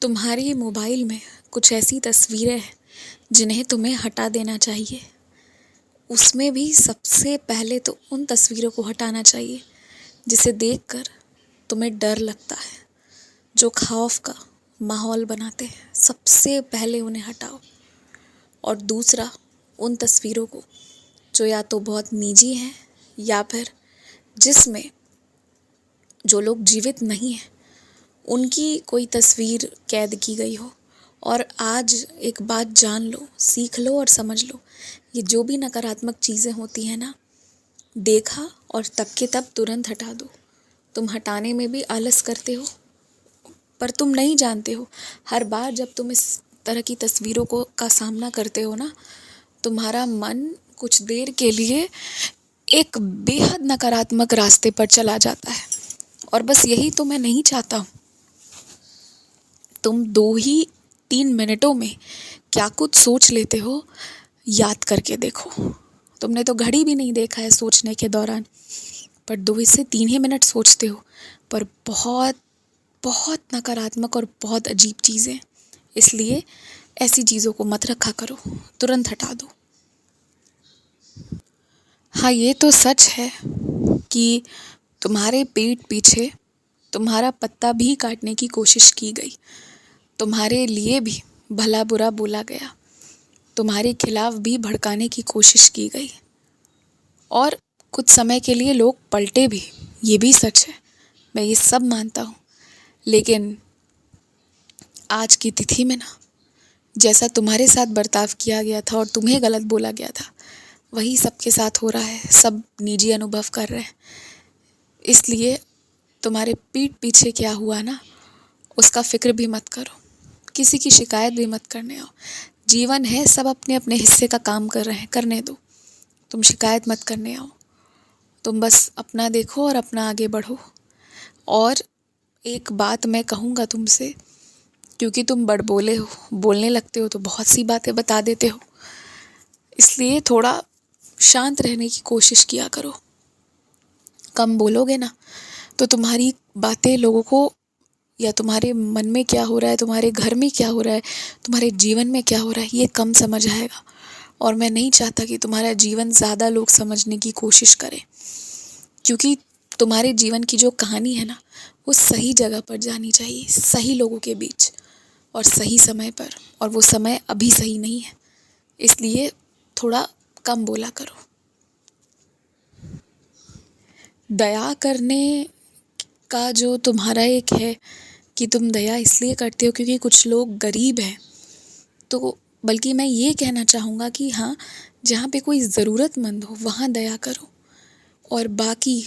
तुम्हारी मोबाइल में कुछ ऐसी तस्वीरें हैं जिन्हें तुम्हें हटा देना चाहिए। उसमें भी सबसे पहले तो उन तस्वीरों को हटाना चाहिए जिसे देखकर तुम्हें डर लगता है, जो खौफ का माहौल बनाते हैं। सबसे पहले उन्हें हटाओ। और दूसरा, उन तस्वीरों को जो या तो बहुत निजी हैं या फिर जिसमें जो लोग जीवित नहीं हैं उनकी कोई तस्वीर कैद की गई हो। और आज एक बात जान लो, सीख लो और समझ लो, ये जो भी नकारात्मक चीज़ें होती हैं ना, देखा और तब के तब तुरंत हटा दो। तुम हटाने में भी आलस करते हो, पर तुम नहीं जानते हो, हर बार जब तुम इस तरह की तस्वीरों को का सामना करते हो ना, तुम्हारा मन कुछ देर के लिए एक बेहद नकारात्मक रास्ते पर चला जाता है। और बस यही तो मैं नहीं चाहता हूँ। तुम 2 ही 3 मिनटों में क्या कुछ सोच लेते हो, याद करके देखो। तुमने तो घड़ी भी नहीं देखा है सोचने के दौरान, पर 2 से 3 ही मिनट सोचते हो, पर बहुत बहुत नकारात्मक और बहुत अजीब चीज़ें। इसलिए ऐसी चीज़ों को मत रखा करो, तुरंत हटा दो। हाँ, ये तो सच है कि तुम्हारे पीठ पीछे तुम्हारा पत्ता भी काटने की कोशिश की गई, तुम्हारे लिए भी भला बुरा बोला गया, तुम्हारे खिलाफ भी भड़काने की कोशिश की गई, और कुछ समय के लिए लोग पलटे भी। ये भी सच है, मैं ये सब मानता हूँ। लेकिन आज की तिथि में ना, जैसा तुम्हारे साथ बर्ताव किया गया था और तुम्हें गलत बोला गया था, वही सबके साथ हो रहा है। सब निजी अनुभव कर रहे हैं। इसलिए तुम्हारे पीठ पीछे क्या हुआ ना, उसका फिक्र भी मत करो, किसी की शिकायत भी मत करने आओ। जीवन है, सब अपने अपने हिस्से का काम कर रहे हैं, करने दो। तुम शिकायत मत करने आओ। तुम बस अपना देखो और अपना आगे बढ़ो। और एक बात मैं कहूँगा तुमसे, क्योंकि तुम बड़बोले हो, बोलने लगते हो तो बहुत सी बातें बता देते हो, इसलिए थोड़ा शांत रहने की कोशिश किया करो। कम बोलोगे ना तो तुम्हारी बातें लोगों को, या तुम्हारे मन में क्या हो रहा है, तुम्हारे घर में क्या हो रहा है, तुम्हारे जीवन में क्या हो रहा है, ये कम समझ आएगा। और मैं नहीं चाहता कि तुम्हारा जीवन ज़्यादा लोग समझने की कोशिश करें, क्योंकि तुम्हारे जीवन की जो कहानी है ना, वो सही जगह पर जानी चाहिए, सही लोगों के बीच और सही समय पर। और वो समय अभी सही नहीं है, इसलिए थोड़ा कम बोला करो। दया करने का जो तुम्हारा एक है कि तुम दया इसलिए करते हो क्योंकि कुछ लोग गरीब हैं, तो बल्कि मैं ये कहना चाहूँगा कि हाँ, जहाँ पे कोई ज़रूरतमंद हो वहाँ दया करो। और बाकी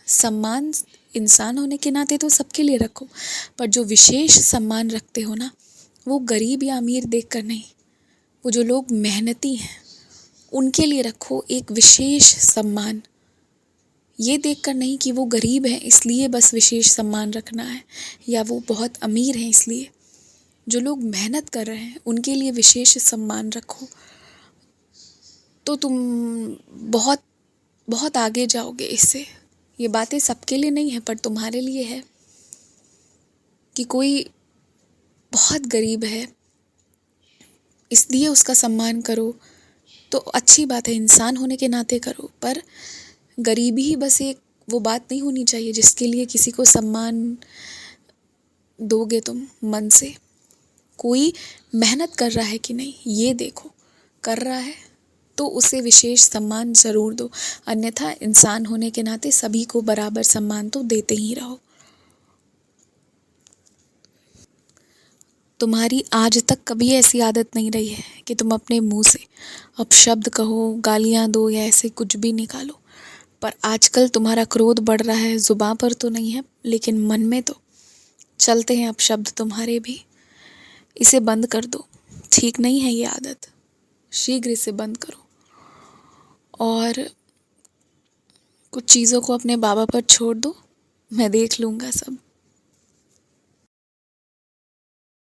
सम्मान इंसान होने के नाते तो सबके लिए रखो, पर जो विशेष सम्मान रखते हो ना, वो गरीब या अमीर देख कर नहीं, वो जो लोग मेहनती हैं उनके लिए रखो एक विशेष सम्मान। ये देखकर नहीं कि वो गरीब हैं इसलिए बस विशेष सम्मान रखना है, या वो बहुत अमीर हैं इसलिए। जो लोग मेहनत कर रहे हैं उनके लिए विशेष सम्मान रखो, तो तुम बहुत बहुत आगे जाओगे इससे। ये बातें सबके लिए नहीं है, पर तुम्हारे लिए है कि कोई बहुत गरीब है इसलिए उसका सम्मान करो, तो अच्छी बात है, इंसान होने के नाते करो। पर गरीबी ही बस एक वो बात नहीं होनी चाहिए जिसके लिए किसी को सम्मान दोगे तुम मन से। कोई मेहनत कर रहा है कि नहीं ये देखो, कर रहा है तो उसे विशेष सम्मान ज़रूर दो, अन्यथा इंसान होने के नाते सभी को बराबर सम्मान तो देते ही रहो। तुम्हारी आज तक कभी ऐसी आदत नहीं रही है कि तुम अपने मुंह से अपशब्द कहो, गालियाँ दो या ऐसे कुछ भी निकालो, पर आजकल तुम्हारा क्रोध बढ़ रहा है। जुबान पर तो नहीं है, लेकिन मन में तो चलते हैं अपशब्द तुम्हारे भी। इसे बंद कर दो, ठीक नहीं है ये आदत, शीघ्र इसे बंद करो। और कुछ चीज़ों को अपने बाबा पर छोड़ दो, मैं देख लूँगा सब।